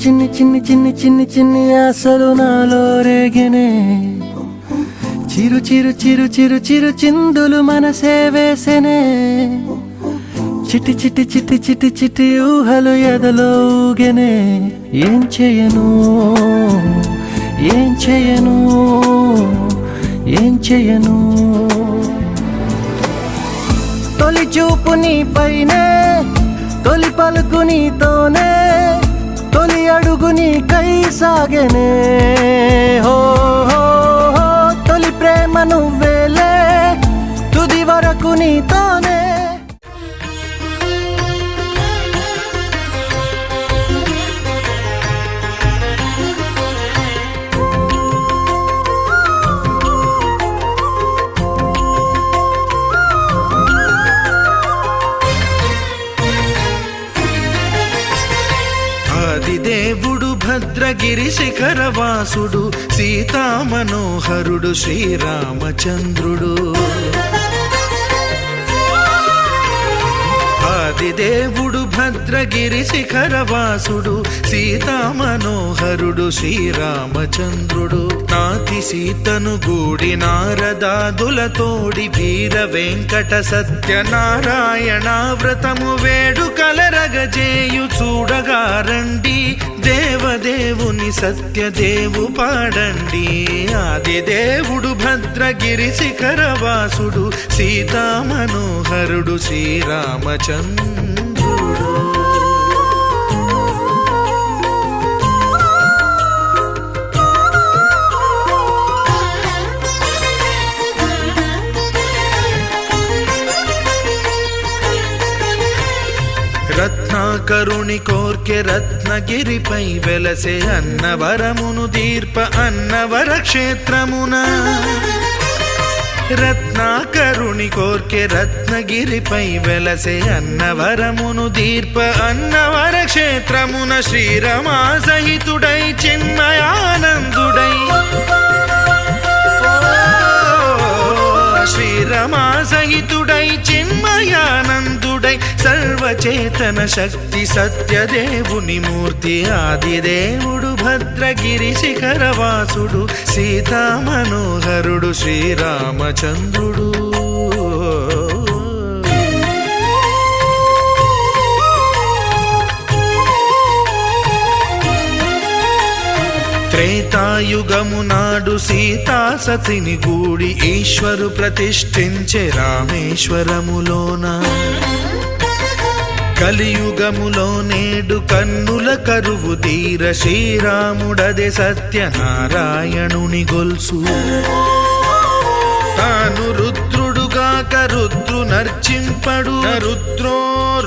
చిన్ని చిన్ని చిన్ని చిన్ని చిన్ని ఆశలు నాలో రేగినే చిరు చిరు చిరు చిరు చిరు చిందులు మనసే వేసెనే చిటి చిటి చిటి చిటి చిటి ఊహలు ఎదలో ఊగెనే ఏం చేయను ఏం చేయను ఏం చేయను తొలి చూపు నీ పైనే తొలి పలుకు నీతోనే తొలి అడుగు నీకై సాగెనే హో హో హో తొలి ప్రేమ నువ్వేలే తుది వరకు నీతోనే దేవుడు భద్రగిరి శిఖరవాసుడు సీతా మనోహరుడు శ్రీరామచంద్రుడు ఆదిదేవుడు భద్రగిరి శిఖరవాసుడు సీతా మనోహరుడు శ్రీరామచంద్రుడు నాతి సీతను గూడి నారదాదులతోడి వీర వెంకట సత్యనారాయణ వ్రతము వేడుకలరగజేయు చూడగా రండి దేవదేవుని సత్యదేవు పాడండి ఆదిదేవుడు భద్రగిరి శిఖరవాసుడు సీతా మనోహరుడు శ్రీరామచంద్రుడు రత్నాకరుని కోర్కె రత్నగిరిపై వెలసే అన్నవరమును దీర్ప అన్నవర క్షేత్రమున రత్నాకరుని కోర్కె రత్నగిరిపై వెలసే అన్నవరమును దీర్ప అన్నవర క్షేత్రమున శ్రీరమా సహితుడై చిన్మయానందుడై శ్రీరమా సహితుడై చిన్మయానందుడై సర్వచేతన శక్తి సత్యదేవుని మూర్తి ఆదిదేవుడు భద్రగిరి శిఖరవాసుడు సీతా మనోహరుడు శ్రీరామచంద్రుడు త్రేతాయుగము నాడు సీతా సతిని గూడి ఈశ్వరు ప్రతిష్ఠించే రామేశ్వరములోన కలియుగములో నేడు కన్నుల కరువు తీర శ్రీరాముడదే సత్యనారాయణుని గొల్సు తాను రుద్రుడుగాక రుద్రు నర్చింపడు రుద్రో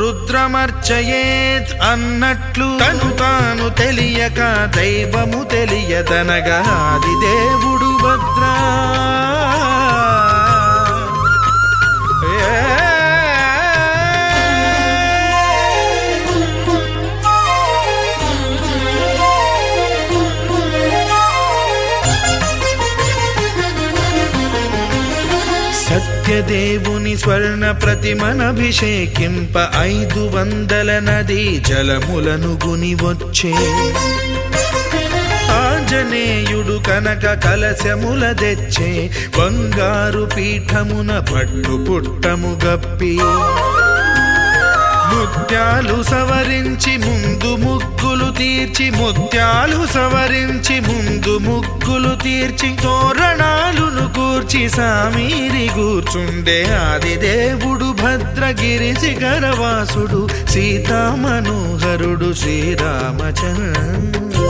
రుద్రమర్చయేత్ అన్నట్లు తను తాను తెలియక దైవము తెలియదనగా ఆదిదేవుడు భద్రా సత్యదేవుని స్వర్ణ ప్రతిమనభిషేకింప 500 నదీ జలములను గుని వచ్చే ఆంజనేయుడు కనక కలశముల తెచ్చే బంగారు పీఠమున పట్టు పుట్టము గప్పి ముత్యాలు సవరించి ముందు ముగ్గులు తీర్చి ముత్యాలు సవరించి ముందు ముగ్గులు తీర్చి తోరణాలును కూర్చి సామీరి కూర్చుండే ఆదిదేవుడు భద్రగిరి శిఖరవాసుడు సీతా మనోహరుడు శ్రీరామచంద్రుడు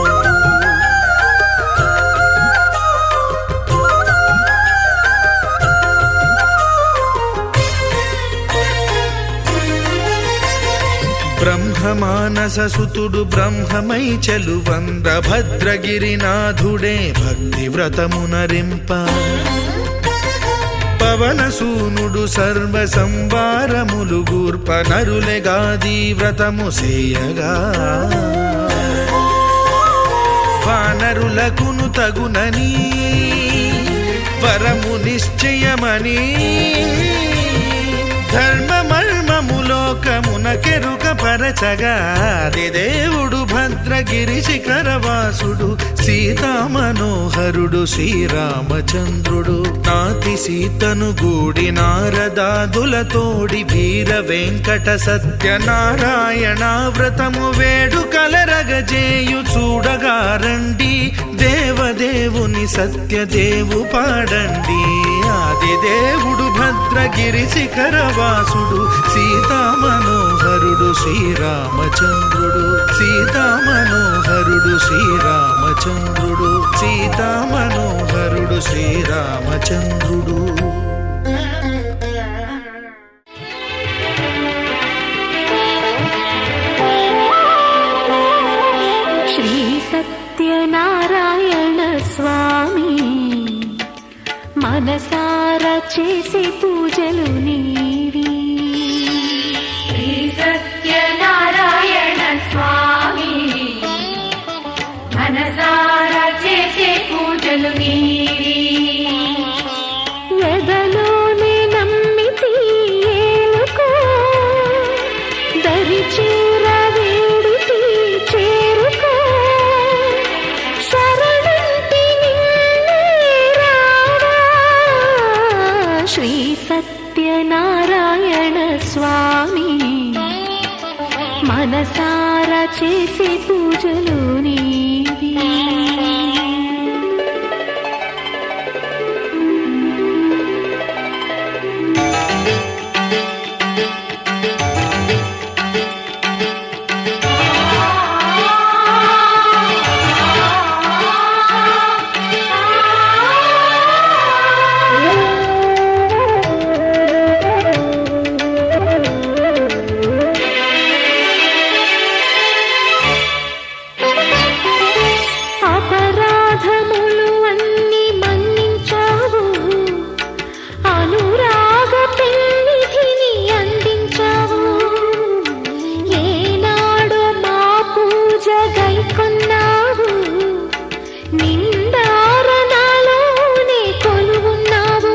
బ్రహ్మమానస సుతుడు బ్రహ్మమై చెలువంద భద్రగిరినాథుడే భక్తి వ్రతమునరింప పవన సూనుడు సర్వ సంవారములు గూర్ప నరులెగాది వ్రతము సేయగా వానరులకును తగునని వరము నిశ్చయమని ధర్మ మర్మములోకమున కెరుక పరచగా దేవుడు భద్రగిరి శిఖరవాసుడు సీతా మనోహరుడు శ్రీరామచంద్రుడు నాతి సీతను గూడి నారదాదులతోడి వీర వెంకట సత్యనారాయణ వ్రతము వేడుకలరగజేయు చూడగా రండి దేవదేవుని సత్యదేవు పాడండి ఆది దేవుడు భద్రగిరి శిఖరవాసుడు సీతా మనోహరుడు శ్రీరామచంద్రుడు సీతా మనోహరుడు శ్రీరామచంద్రుడు సీతా మనోహరుడు శ్రీరామచంద్రుడు శ్రీ సత్యనారాయణ స్వామి మనసారా చేసే పూజలు నీవి శ్రీ సత్యనారాయణ స్వామి మనసారా చేసే పూజలు నీవి ఎదలోనే నమ్మితి ఏలుకో దరి చేర వేడితి చేరుకో శరణంటి నిన్నే రావా శ్రీ సత్యనారాయణ స్వామి మనసారా చేసే పూజలు నీవి అపరాధములు అన్ని మన్నించావు అనురాగ పెన్నిధిని అందించావు ఏనాడు మా పూజ గైకొన్నావు నిందారణలోనే కొలువున్నావు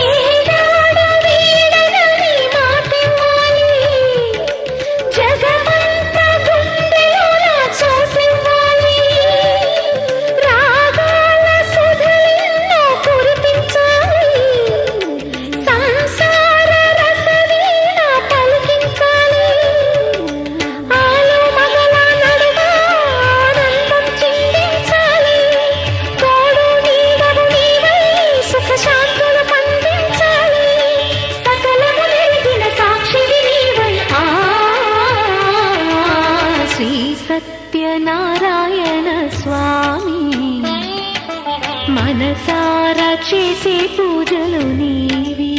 ఏనాడు వీడనని మాటివ్వాలి జగమంత గుండెలోన చోటివ్వాలి రాగాల సుధలెన్నో కురిపించాలి సంసార రసవీణ పలికించాలి ఆలు మగల నడుమ ఆనందం చిందించాలి తోడు నీడవు నీవై సుఖ శాంతులు పండించాలి సకలము నెరిగిన సాక్షివి నీవై శ్రీ సత్యనారాయణ స్వామి మనసారా చేసే పూజలు నీవి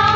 ఆ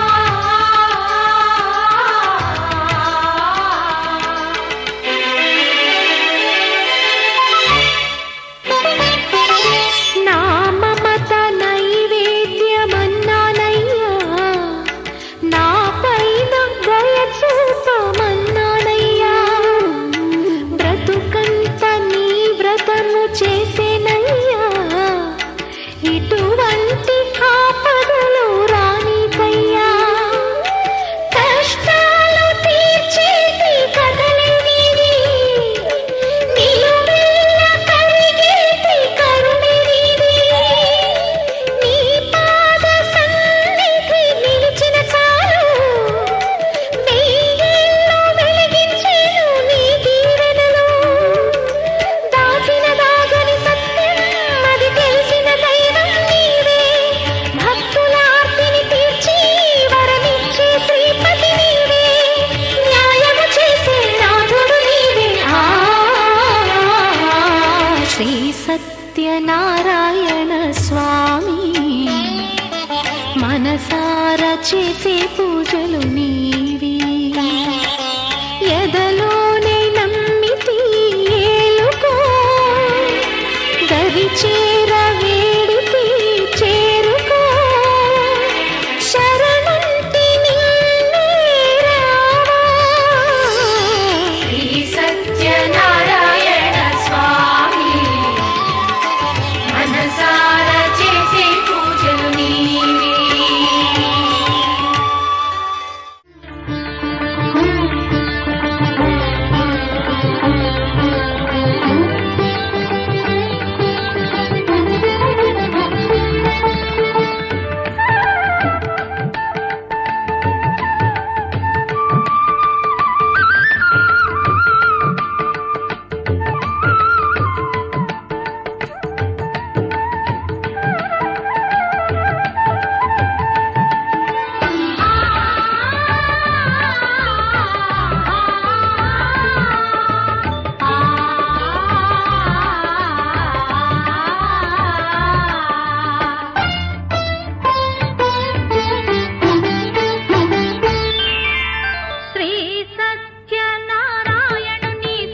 సత్యనారాయణుని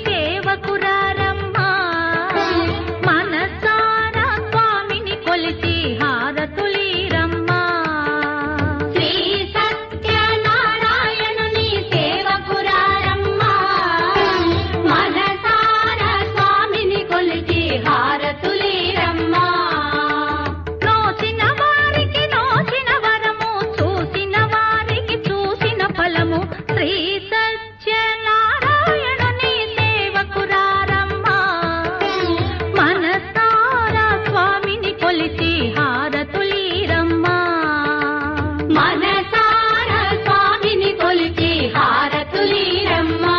సేవకురారమ్మా మనసారా స్వామిని కొలిచి హారతులీరమ్మా శ్రీ సత్యనారాయణుని సేవకురారమ్మా మనసారా స్వామిని కొలిచి హారతులీరమ్మా నోచిన వారికి నోచిన వరము చూసిన వారికి చూసిన ఫలము శ్రీ సత్యనారాయణుని సేవకురారమ్మా మనసారా స్వామిని కొలిచి హారతులీరమ్మా మనసారా స్వామిని కొలిచి హారతులీరమ్మా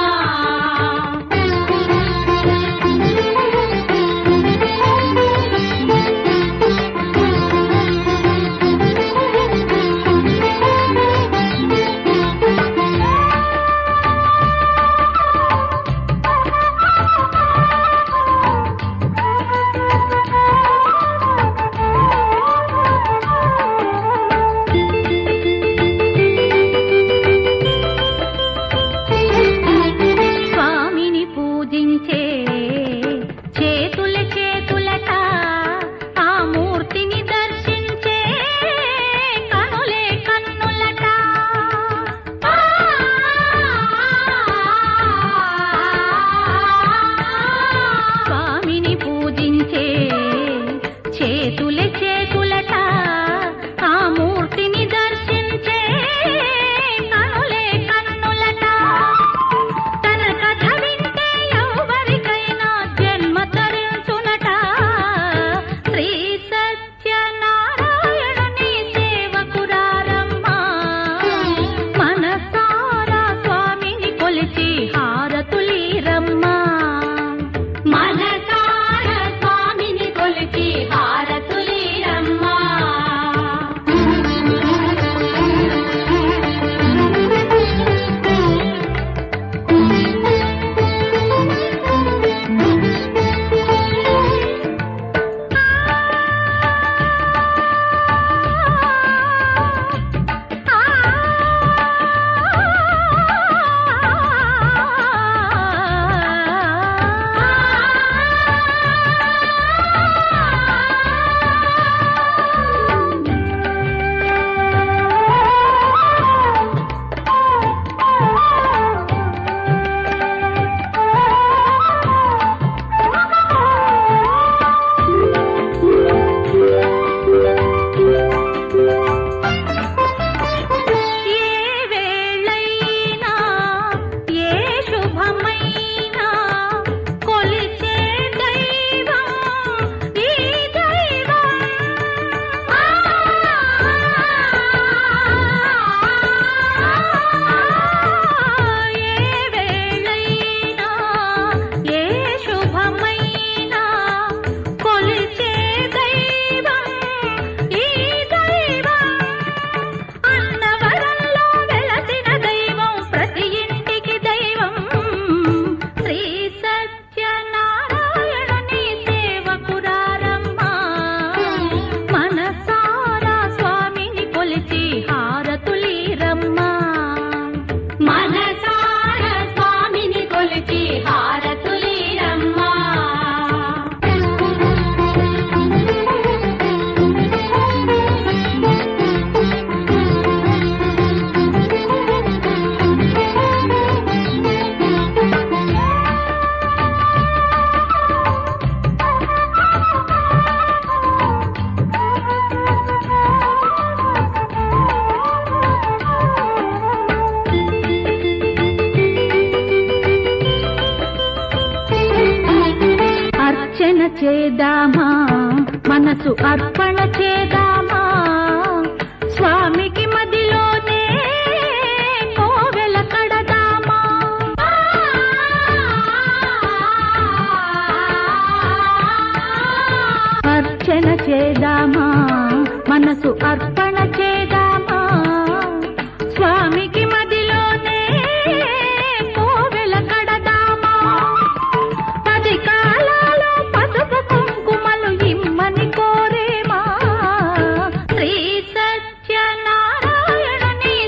స్వామిని పూజించే చేతుల చేతులట ఆ మూర్తిని దర్శించే కనులే కన్నులట స్వామిని పూజించే చేతుల చేతులట ఆ మూర్తిని దర్శించే కనులే కన్నులట తన కథ వింటే ఎవరికైనా జన్మ తరించునట శ్రీ సత్యనారాయణుని సేవకురారమ్మా మనసారా స్వామిని కొలిచి హారతులీరమ్మా మనసారా స్వామిని కొలిచి హారతులీరమ్మా ఏ వేళైనా ఏ శుభమైనా కొలిచే దైవం ఈ దైవం ఏ వేళైనా ఏ శుభమైనా కొలిచే దైవం ఈ దైవం అన్నవరంలో వెలసిన దైవం ప్రతి ఇంటికి దైవం శ్రీ సత్యనారాయణుని సేవకురారమ్మా మనసారా స్వామిని కొలిచి హారతులీరమ్మా మనసారా స్వామిని కొలిచి హారతులీరమ్మా అర్చన చేద్దామా మనసు అర్పణ చేద్దామా స్వామికి మదిలోనే కోవెల కడదామా అర్చన చేద్దామా మనసు అర్పణ చేద్దామా స్వామికి మదిలోనే కోవెల కడదామా 10 కాలాలు పసుపు కుంకుమలు ఇమ్మని కోరేమా శ్రీ సత్యనారాయణుని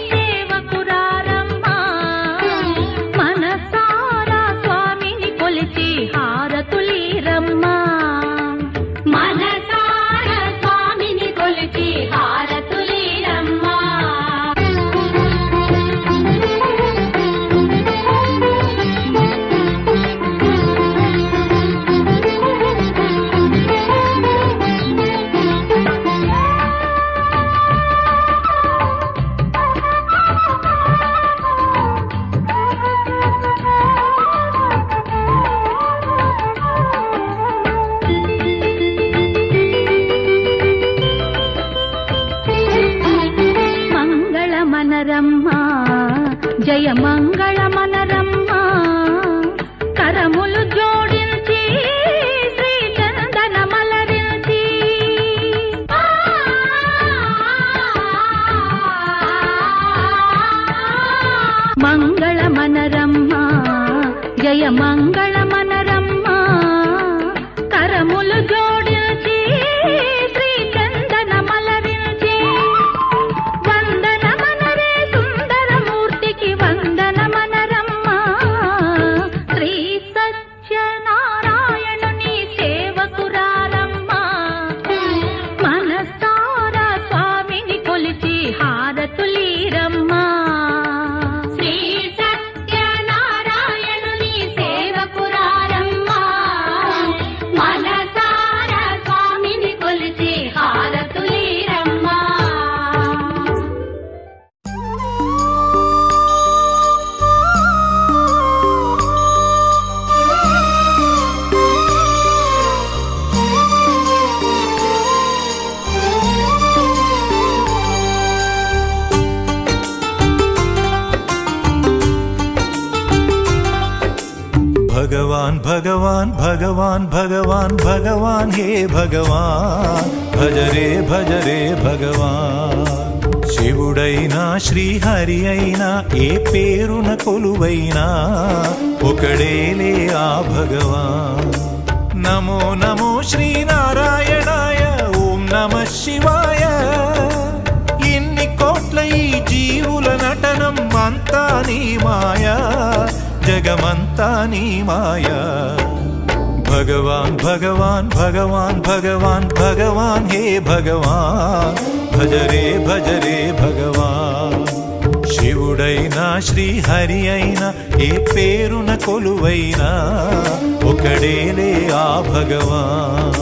సేవకురారమ్మా మనరమ్మ కరములు జోడించి శ్రీ చందన మలరించి మంగళ మనరమ్మ జయ మంగళ మనరమ్మ కరములు జోడించి శ్రీ చందన మలరించి వందన మనరే సుందరమూర్తికి వందన మనరమ్మ శ్రీ సత్యనారాయణుని సేవకురారమ్మ మనసారా స్వామిని కొలిచి హారతులీరమ్మ శ్రీ సత్యనారాయణుని సేవకురారమ్మ మనసారా స్వామిని కొలిచి హారతులీరమ్మ भगवान भगवान भगवान भगवान भगवान हे भगवान भज रे भगवान శివుడైనా శ్రీహరి అయినా ఏ పేరున కొలువైనా ఒకడేలే ఆ భగవాన్ నమో నమో శ్రీనారాయణాయ ఓం నమః శివాయ ఇన్ని కోట్ల ఈ జీవుల నటనం అంతా నీ మాయా జగమంతా నీ మాయా భగవాన్ భగవాన్ భగవాన్ భగవాన్ భగవాన్ హే భగవాన్ భజ రే భగవాన్ శివుడైనా శ్రీహరి అయినా ఏ పేరున కొలువైనా ఒకడేలే ఆ భగవాన్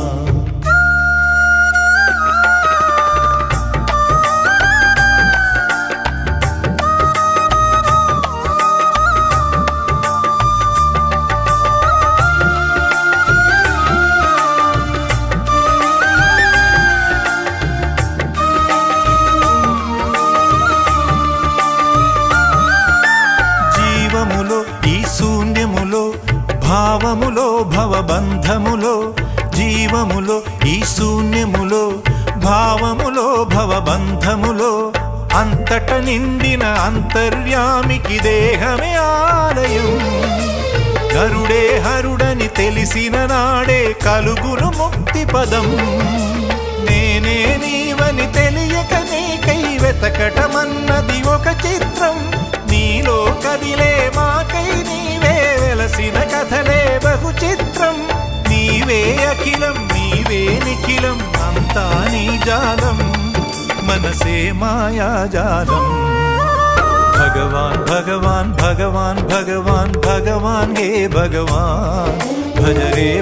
భావములో భవబంధములో జీవములో ఈ శూన్యములో భావములో భవబంధములో అంతట నిండిన అంతర్యామికి దేహమే ఆలయం గరుడే హరుడని తెలిసిన నాడే కలుగును ముక్తి పదం నేనే నీవని తెలియక నీకై వెతకటమన్నది ఒక చిత్రం నీలో కదిలే మాకై నీవే వెలసిన కథలే బహు చిత్రం నీవే అఖిలం నీవే నిఖిలం అంతా నీ జాలం మనసే మాయాజాలం భగవాన్ భగవాన్ భగవాన్ భగవాన్ భగవాన్ హే భగవాన్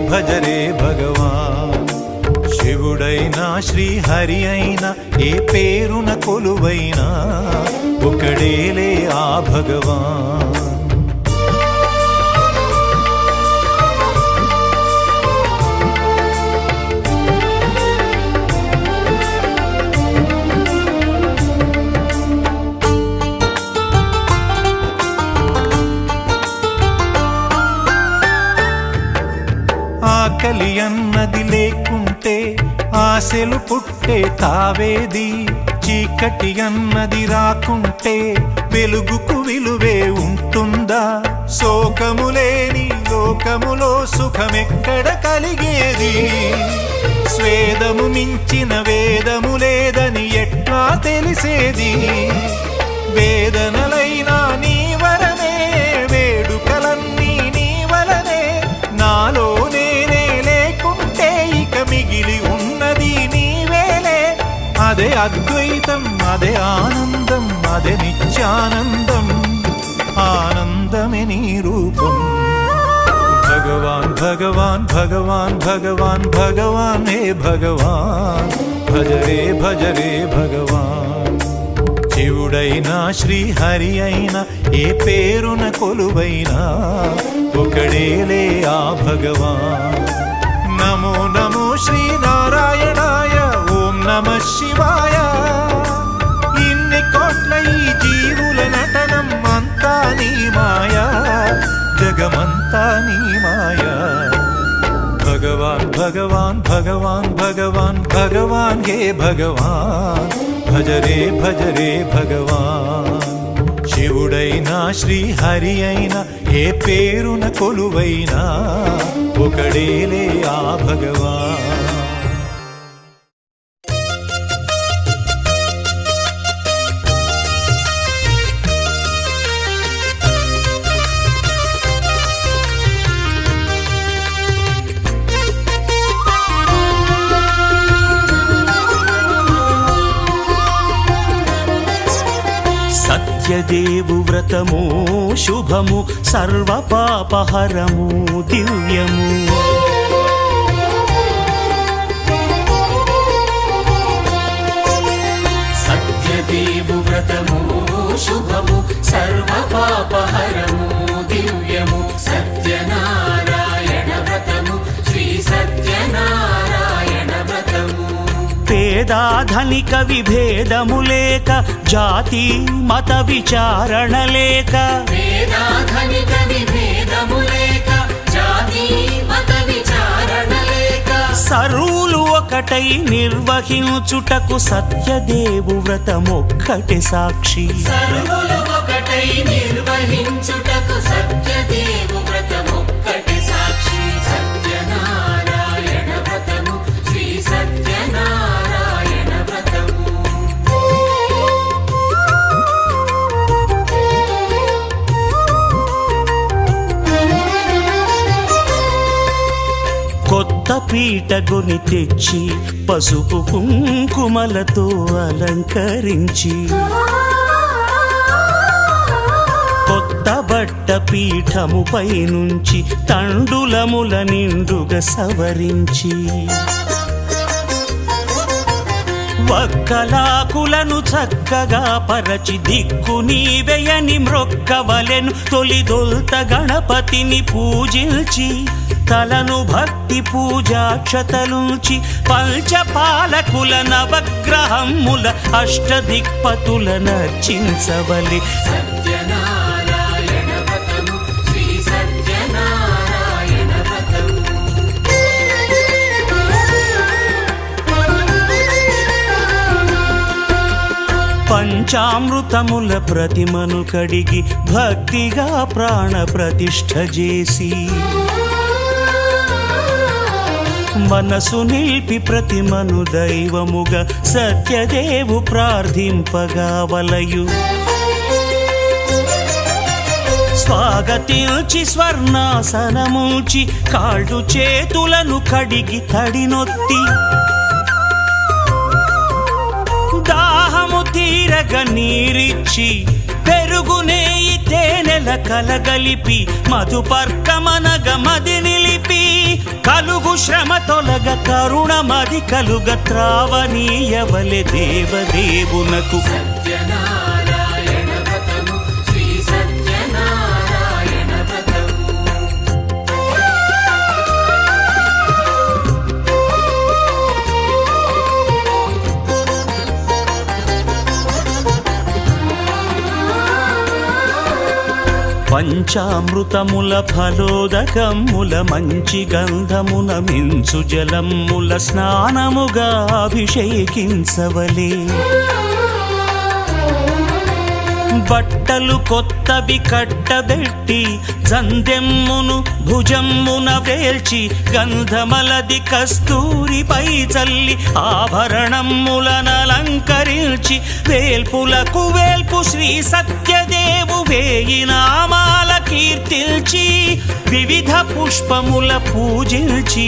భజ రే భగవాన్ శివుడైనా శ్రీహరి అయినా ఏ పేరున కొలువైనా ఒకడేలే ఆ భగవాన్ ఆకలి అన్నది లేకుంటే ఆశలు పుట్టే తావేది చీకటి అన్నది రాకుంటే వెలుగుకు విలువే ఉంటుందా శోకములేని లోకములో సుఖమెక్కడ కలిగేది స్వేదము మించిన వేదము లేదని ఎట్లా తెలిసేది వేదనలైనా నీ వరనే వేడుకలన్నీ నీ వలనే నాలో నేనే లేకుంటే ఇక మిగిలి ఉన్నది నీవేలే అదే అద్వైతం అదే ఆనందం అదే నిత్యానందం ఆనందమే నీ రూపం భగవాన్ భగవాన్ భగవాన్ భగవాన్ భగవాన్ హే భగవాన్ భజ రే భగవాన్ శివుడైనా శ్రీహరి అయినా ఏ పేరున కొలువైనా ఒకడేలే ఆ భగవాన్ నమో నమో శ్రీనారాయణాయ ఓం నమః శివాయ ఇన్ని కోట్ల ఈ జీవుల నటనం అంతా నీ మాయా నీ మాయా భగవాన్ భగవాన్ భగవాన్ భగవాన్ భగవాన్ హే భగవాన్ భజరే భజరే భగవాన్ శివుడైనా శ్రీహరి అయినా ఏ పేరున కొలువైనా ఒకడేలే ఆ భగవాన్ సత్యదేవు వ్రతము శుభము సర్వ పాపహరము దివ్యము సత్యదేవు వ్రతము శుభము సర్వ పాపహరము దివ్యము సత్యనారాయణ వ్రతము శ్రీ సత్యనారాయణ వ్రతము పేదాధనిక విభేదము లేక జాతి మత విచారణ లేక వేదాధనిక విభేదము లేక జాతి మత విచారణ లేక సర్వులు ఒకటై నిర్వహించుటకు సత్యదేవు వ్రతమొక్కటి సాక్షి సర్వులు ఒకటై నిర్వహించుటకు సత్యదేవు వ్రతమొక్కటి సాక్షి సత్యనారాయణ వ్రతము శ్రీ సత్యనారాయణ వ్రతము కొత్త పీటగుని తెచ్చి పసుపు కుంకుమలతో అలంకరించి కొత్త బట్ట పీఠముపై నుంచి తండులముల నిండుగా సవరించి వక్కలాకులను చక్కగా పరచి దిక్కు నీవెయని మ్రొక్కవలెను తొలిదొల్త గణపతిని పూజించి తలను భక్తి పూజాక్షతలుంచి పంచపాలకుల నవగ్రహముల అష్టదిక్పతుల నర్చించవలి సత్యనారాయణ వ్రతము శ్రీ సత్యనారాయణ వ్రతము పంచామృతముల ప్రతిమను కడిగి భక్తిగా ప్రాణ ప్రతిష్ఠ చేసి మనసు నిలిపి ప్రతిమను దైవముగా సత్యదేవు ప్రార్థింపగా వలయు స్వాగతించి స్వర్ణాసనముంచి కాళ్ళు చేతులను కడిగి తడినొత్తి దాహము తీరగ నీరిచ్చి పెరుగు నెయ్యి తేనెల కలగలిపి మధుపర్కమనగ మది నిలిపి కలుగు శ్రమ తొలగ కరుణ మది కలుగ త్రావనీయవలె దేవదేవునకు సత్యనారాయణ వ్రతము శ్రీ సత్యనారాయణ వ్రతము పంచామృతముల ఫలోదకముల మంచి గంధమున మించు జలముల స్నానముగా అభిషేకించవలే బట్టలు కొత్తవి కట్టబెట్టి జందెమ్మును భుజమ్మున వేల్చి గంధమలది కస్తూరిపై చల్లి ఆభరణములనలంకరించి వేల్పులకు వేల్పు శ్రీ సత్యదేవు వేయి నామాల కీర్తిల్చి వివిధ పుష్పముల పూజించి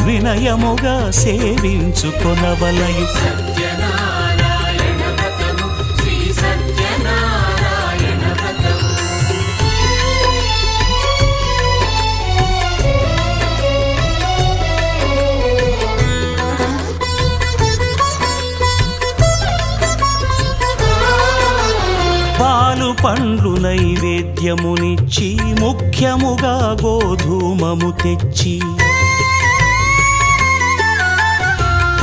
వినయముగా సేవించుకొనవలయు సత్యనారాయణ వ్రతము శ్రీ సత్యనారాయణ వ్రతము పాలు పండ్లు నైవేద్యమునిచ్చి ముఖ్యముగా గోధూమము తెచ్చి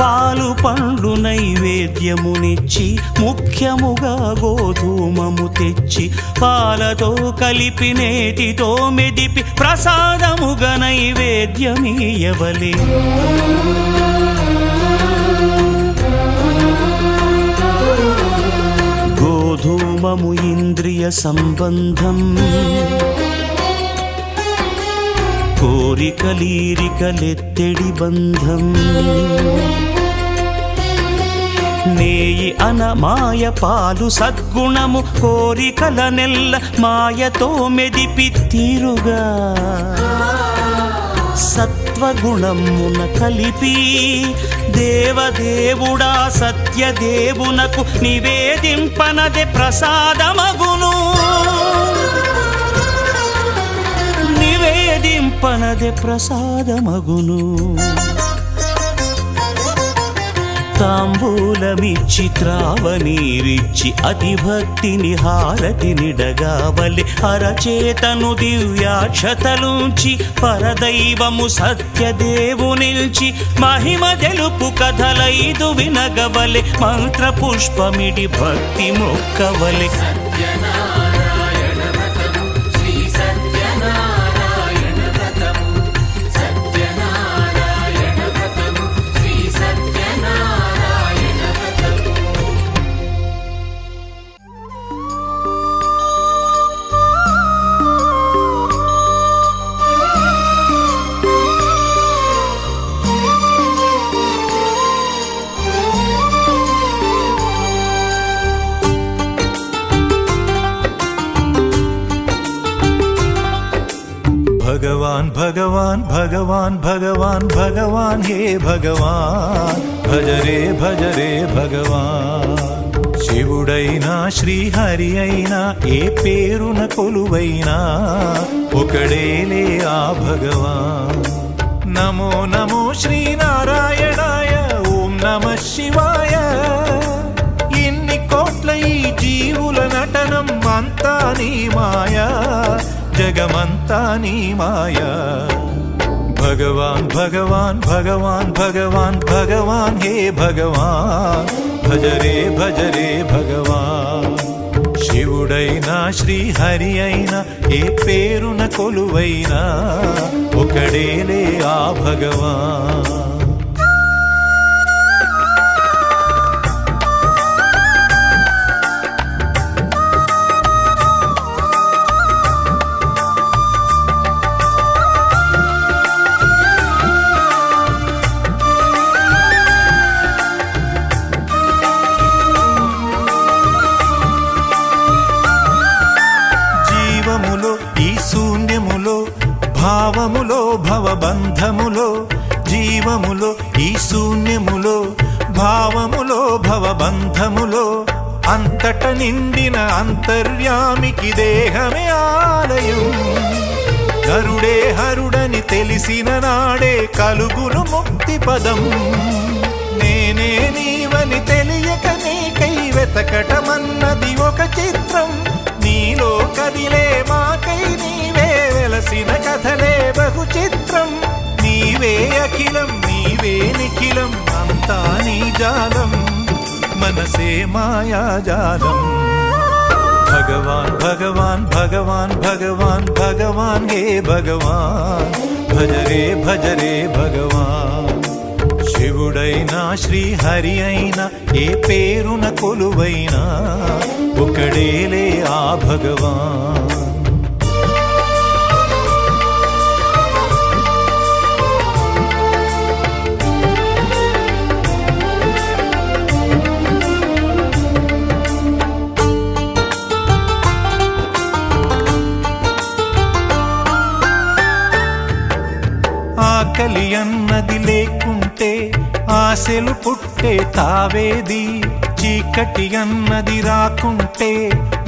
పాలు పండ్లు నైవేద్యమునిచ్చి ముఖ్యముగా గోధూమము తెచ్చి పాలతో కలిపి నేతితో మెదిపి ప్రసాదముగా నైవేద్యమీయవలే గోధూమము ఇంద్రియ సంబంధం కోరికలీరికలెత్తెడి బంధం నేయి అనమాయ పాలు సద్గుణము కోరికల నెల్ల మాయతో మెదిపి తీరుగా సత్వగుణమున కలిపి దేవదేవుడా సత్యదేవునకు నివేదింపనదే ప్రసాదమగును నివేదింపనదే ప్రసాదమగును తాంబూలమిచ్చి త్రావనీరిచ్చి అతిభక్తిని హారతినిడగావలి అరచేతను దివ్యాక్షతలుంచి పరదైవము సత్యదేవునిల్చి మహిమ తెలుపు కథలైదు వినగవలె మంత్ర పుష్పమిడి భక్తి మొక్కవలె సత్యనారాయణ వ్రతము శ్రీ సత్యనారాయణ వ్రతము సత్యనారాయణ వ్రతము శ్రీ సత్యనారాయణ వ్రతము भगवान भगवान भगवान भगवान भगवान हे भगवान भज रे भगवान శివుడైనా శ్రీహరి అయినా ఏ పేరున కొలువైనా ఒకడేలే ఆ భగవాన్ నమో నమో శ్రీనారాయణాయ ఓం నమః శివాయ ఇన్ని కోట్ల ఈ జీవుల నటనం అంతా నీ మాయా జగమంతా నీ మాయా భగవాన్ భగవాన్ భగవాన్ భగవాన్ భగవాన్ హే భగవాన్ భజ రే భగవాన్ శివుడైనా శ్రీహరి అయినా ఏ పేరున కొలువైనా ఒకడేలే ఆ భగవాన్ భావములో భవబంధములో జీవములో ఈ శూన్యములో భావములో భవబంధములో అంతట నిండిన అంతర్యామికి దేహమే ఆలయం హరుడే హరుడని తెలిసిన నాడే కలుగును ముక్తి పదం నేనే నీవని తెలియక నీకై వెతకటమన్నది ఒక చిత్రం నీలో కదిలే మాకై నీవే వెలసిన కథలే బహు చిత్రం నీవే అఖిలం నీవే నిఖిలం అంతా నీ జాలం మనసే మాయాజాలం భగవాన్ భగవాన్ భగవాన్ భగవాన్ భగవాన్ హే భగవాన్ భజ రే భగవాన్ శివుడైనా శ్రీహరి అయినా ఏ పేరున కొలువైనా ఒకడేలే ఆ భగవాన్ ఆకలి అన్నది లేకుంటే ఆశలు పుట్టే తావేది చీకటి అన్నది రాకుంటే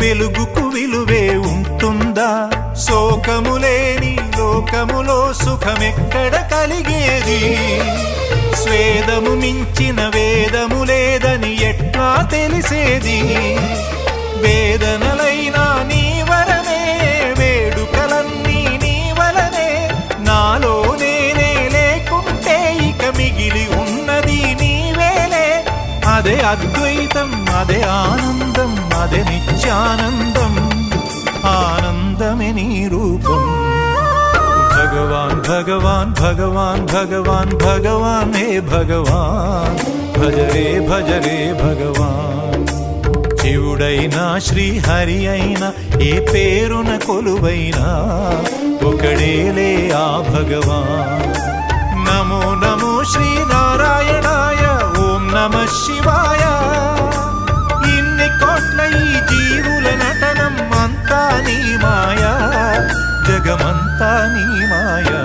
వెలుగుకు విలువే ఉంటుందా శోకము లేని లోకములో సుఖమెక్కడ కలిగేది స్వేదము మించిన వేదము లేదని ఎట్లా తెలిసేది వేదనలైనా నీ వరమే వేడుకలన్నీ నీ వలనే నాలో నేనే లేకుంటే ఇక మిగిలి ఉన్నది నీ అద్వైతం అదే ఆనందం అదే నిత్యానందం ఆనందమే నీ రూపం భగవాన్ భగవాన్ భగవాన్ భగవాన్ భగవాన్ హే భగవాన్ భజ రే భగవాన్ శివుడైనా శ్రీహరి అయినా ఏ పేరున కొలువైనా ఒకడేలే ఆ భగవాన్ నమో నమో శ్రీనారాయణాయ ఓం నమః శివాయ ఇన్ని కోట్ల ఈ జీవుల నటనం అంతా నీ మాయా జగమంతా నీ మాయా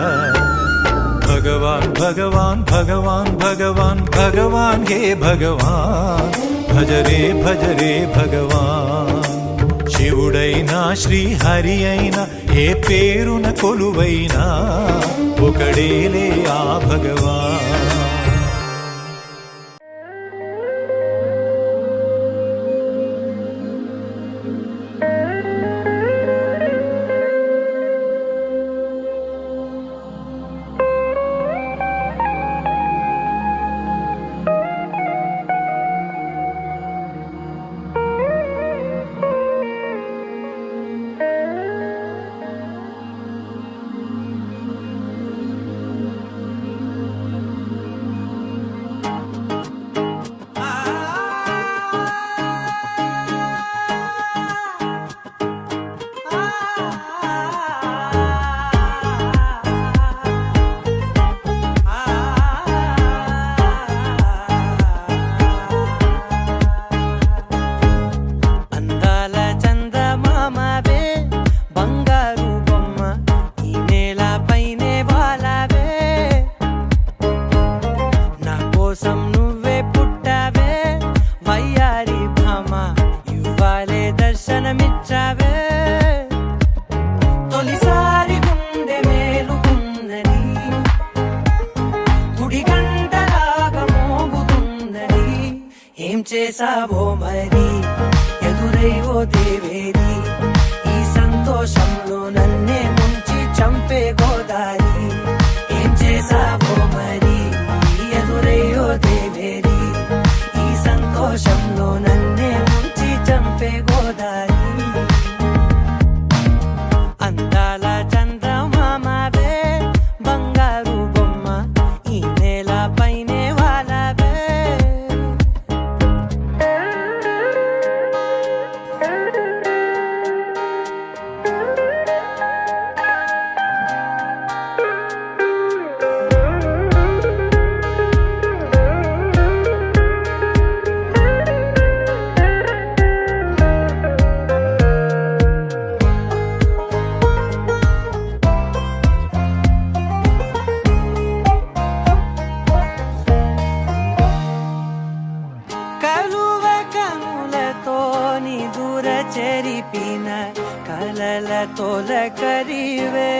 భగవాన్ భగవాన్ భగవాన్ భగవాన్ భగవాన్ హే భగవాన్ భజ రే భగవాన్ శివుడైనా శ్రీహరి అయినా ఏ పేరున కొలువైనా ఒకడేలే ఆ భగవాన్ చేసావో మరి ఎదురై ఓ దేవేరి ఈ సంతోషంలో నన్నే ముంచి చంపే గోదారి ఏం చేసావో మరి ఎదురై ఓ దేవేరి ఈ సంతోషంలో నన్నే ముంచి చంపే గోదారి అందాల చందమామవే బంగారు బొమ్మ ఈ నేల పైనే వాలవే చెరిపిన కలల తొలకరివే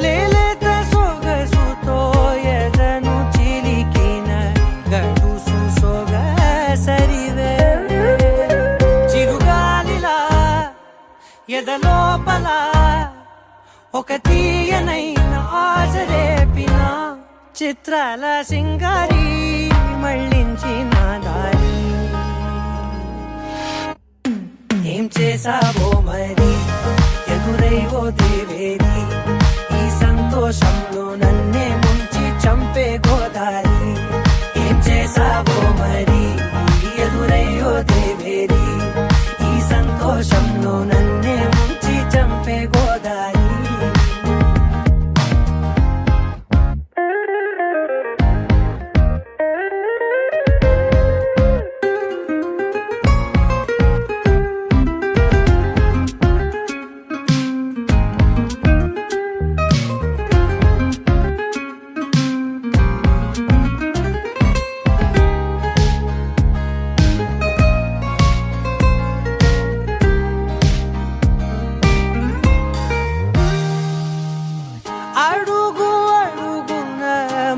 లేలేత సొగసుతో ఎదను చిలికిన గడుసు సొగసరివే చిరుగాలిలా ఎదలోపల ఒక తీయనైన ఆశ రేపిన చిత్రాల సింగారి మళ్ళించిన దారి ఏం చేసావో మరి ఎదురై ఓ దేవేరి ఈ సంతోషంలో నన్నే ముంచి చంపే గోదారి ఏం చేసావో మరి ఎదురై ఓ దేవేరి ఈ సంతోషంలో నన్నే ముంచి చంపే గోదారి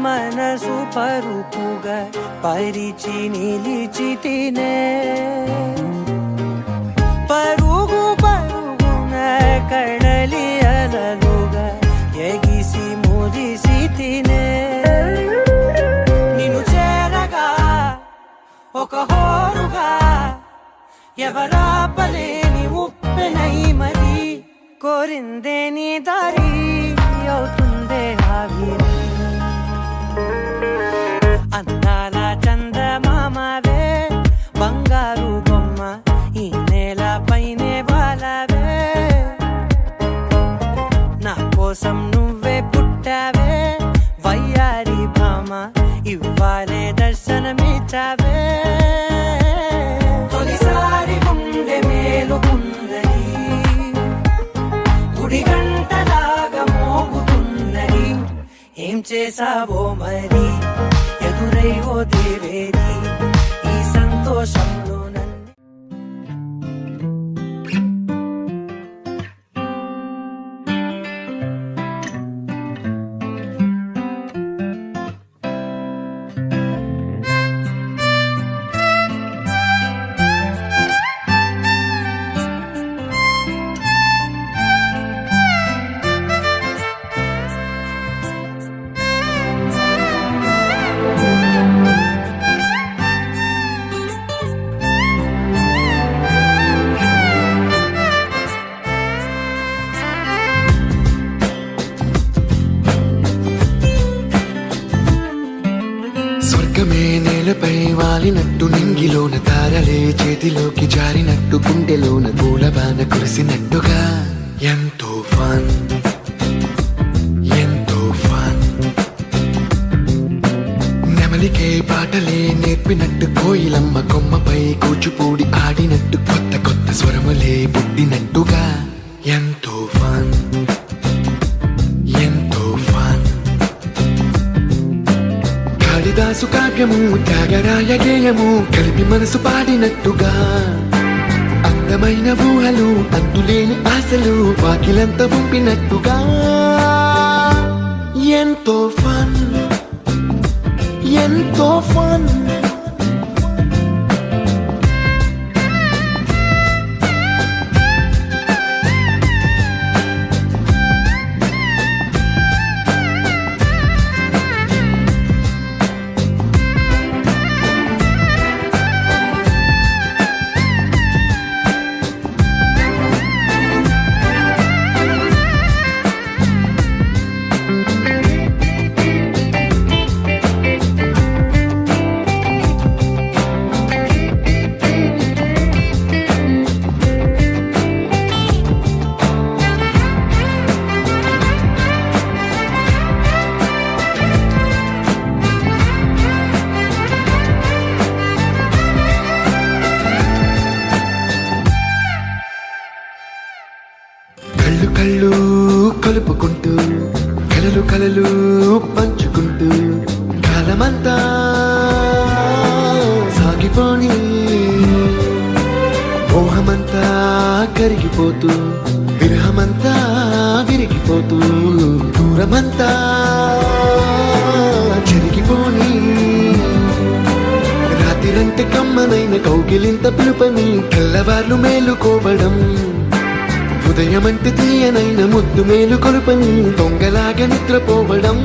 మనసు పరుపుగా పరిచి నిలిచితినే పరుగు పరుగున కడలి అలలుగా ఎగిసి మురిసి తినే నిన్ను చేరగా ఎవరాపలేని ఉప్పెనై మరి కోరిందే నీ దారి అవుతుందే ఆవిరి అందాల చందమామవే బంగారు బొమ్మ ఈ నేల పైనే వాలవే నా కోసం నువ్వే పుట్టావే వయ్యారి భామ ఇవ్వాలే దర్శనమిచ్చావే తొలిసారి గుండె మేలుకున్నది గుడి గంటలాగా మోగుతున్నది ఏం చేసావో మరి ఎదురై ఓ దేవేరి ఈ సంతోషంలో నన్ను స్వర్గమే నేలపై వాలినట్టు నింగిలోన తారలే చేతిలోకి జారినట్టు గుండెలోన పూలవాన కురిసినట్టుగా ఎంతో ఫన్ ఎంతో ఫన్ నెమలికే పాటలే నేర్పినట్టు కోయిలమ్మ కొమ్మపై కూచిపూడి ఆడినట్టు కొత్త కొత్త స్వరములే పుట్టినట్టుగా ఎంతో ఫన్ ఎంతో ఫన్ కాళిదాసు కావ్యము త్యాగరాయ గేయము కలిపి మనసు పాడినట్టుగా అందమైన ఊహలు అంతులేని ఆశలు వాకిలంత పంపినట్టుగా ఎంతో ఫన్ ఎంతో ఫన్ కళ్ళు కళ్ళు కలుపుకుంటూ కలలు కలలు పంచుకుంటూ కాలమంతా సాగిపోని మోహమంతా కరిగిపోతూ విరహమంతా విరిగిపోతూ దూరమంతా చెరిగిపోని రాత్రిరంటే కమ్మనైన కౌగిలింత పిలుపని తెల్లవార్లు మేలుకోవడం ఉదయమంటే తీయనైన ముద్దు మేలు కొలుపని దొంగలాగా నిద్రపోవడం